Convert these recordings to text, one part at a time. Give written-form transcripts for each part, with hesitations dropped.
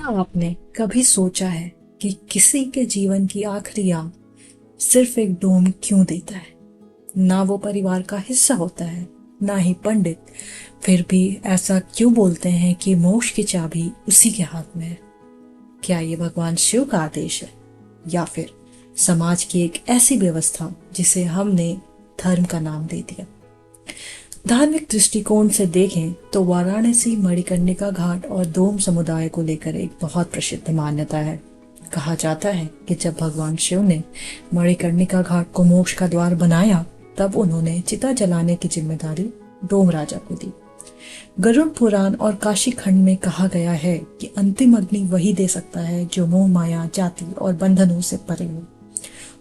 क्या आपने कभी सोचा है कि किसी के जीवन की आखिरी याद सिर्फ एक डोम क्यों देता है? ना वो परिवार का हिस्सा होता है, ना ही पंडित, फिर भी ऐसा क्यों बोलते हैं कि मोक्ष की चाबी उसी के हाथ में है? क्या ये भगवान शिव का आदेश है या फिर समाज की एक ऐसी व्यवस्था जिसे हमने धर्म का नाम दे दिया? धार्मिक दृष्टिकोण से देखें तो वाराणसी मणिकर्णिका घाट और डोम समुदाय को लेकर एक बहुत प्रसिद्ध मान्यता है। कहा जाता है कि जब भगवान शिव ने मणिकर्णिका घाट को मोक्ष का द्वार बनाया, तब उन्होंने चिता जलाने की जिम्मेदारी डोम राजा को दी। गरुड़ पुराण और काशी खंड में कहा गया है कि अंतिम अग्नि वही दे सकता है जो मोह माया, जाति और बंधनों से परे हो।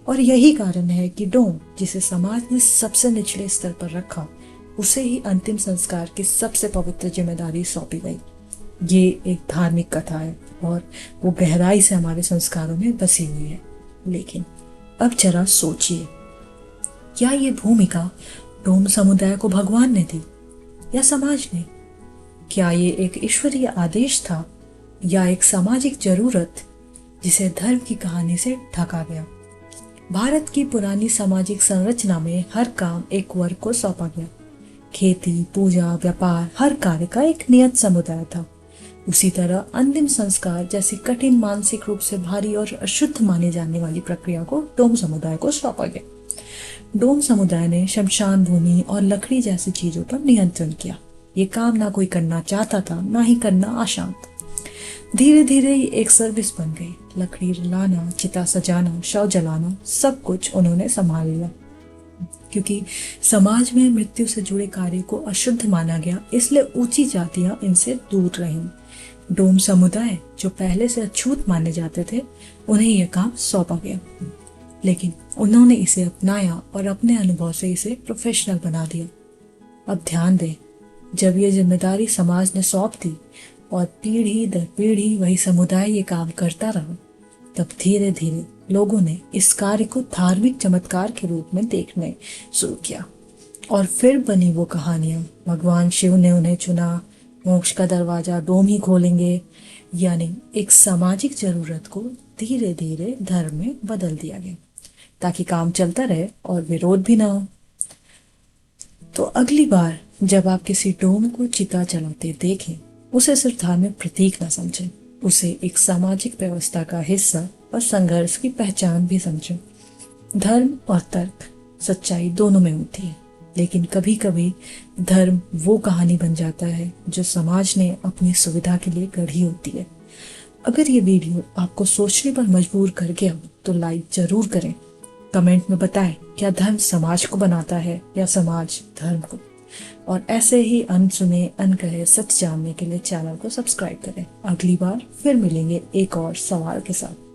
और यही कारण है कि डोम, जिसे समाज ने सबसे निचले स्तर पर रखा, उसे ही अंतिम संस्कार की सबसे पवित्र जिम्मेदारी सौंपी गई। ये एक धार्मिक कथा है और वो गहराई से हमारे संस्कारों में बसी हुई है। लेकिन अब जरा सोचिए, क्या ये भूमिका डोम समुदाय को भगवान ने दी या समाज ने? क्या ये एक ईश्वरीय आदेश था या एक सामाजिक जरूरत जिसे धर्म की कहानी से ढका गया? भारत की पुरानी सामाजिक संरचना में हर काम एक वर्ग को सौंपा गया। खेती, पूजा, व्यापार, हर कार्य का एक नियत समुदाय था। उसी तरह अंतिम संस्कार जैसी कठिन, मानसिक रूप से भारी और अशुद्ध माने जाने वाली प्रक्रिया को डोम समुदाय को सौंपा गया। डोम समुदाय ने शमशान भूमि और लकड़ी जैसी चीजों पर नियंत्रण किया। ये काम ना कोई करना चाहता था, ना ही करना आसान था। धीरे धीरे ये एक सर्विस बन गई। लकड़ी लाना, चिता सजाना, शव जलाना, सब कुछ उन्होंने संभाल लिया। क्योंकि समाज में मृत्यु से जुड़े कार्य को अशुद्ध माना गया, इसलिए ऊंची जातियां इनसे दूर रहीं। डोम समुदाय, जो पहले से अछूत माने जाते थे, उन्हें यह काम सौंपा गया। लेकिन उन्होंने इसे अपनाया और अपने अनुभव से इसे प्रोफेशनल बना दिया। अब ध्यान दें, जब ये जिम्मेदारी समाज ने सौंप दी और पीढ़ी दर पीढ़ी वही समुदाय ये काम करता रहा, तब धीरे धीरे लोगों ने इस कार्य को धार्मिक चमत्कार के रूप में देखने शुरू किया। और फिर बनी वो कहानियां, भगवान शिव ने उन्हें चुना, मोक्ष का दरवाजा डोम ही खोलेंगे, यानी एक सामाजिक जरूरत को धीरे धीरे धर्म में बदल दिया गया ताकि काम चलता रहे और विरोध भी ना हो। तो अगली बार जब आप किसी डोम को चिता जलाते देखें, उसे सिर्फ धार्मिक प्रतीक न समझें, उसे एक सामाजिक व्यवस्था का हिस्सा और संघर्ष की पहचान भी समझें। धर्म और तर्क, सच्चाई दोनों में होती है, लेकिन कभी कभी धर्म वो कहानी बन जाता है जो समाज ने अपनी सुविधा के लिए गढ़ी होती है। अगर ये वीडियो आपको सोचने पर मजबूर कर गया तो लाइक जरूर करें। कमेंट में बताएं, क्या धर्म समाज को बनाता है या समाज धर्म को? और ऐसे ही अनसुने अनकहे सच जानने के लिए चैनल को सब्सक्राइब करें। अगली बार फिर मिलेंगे एक और सवाल के साथ।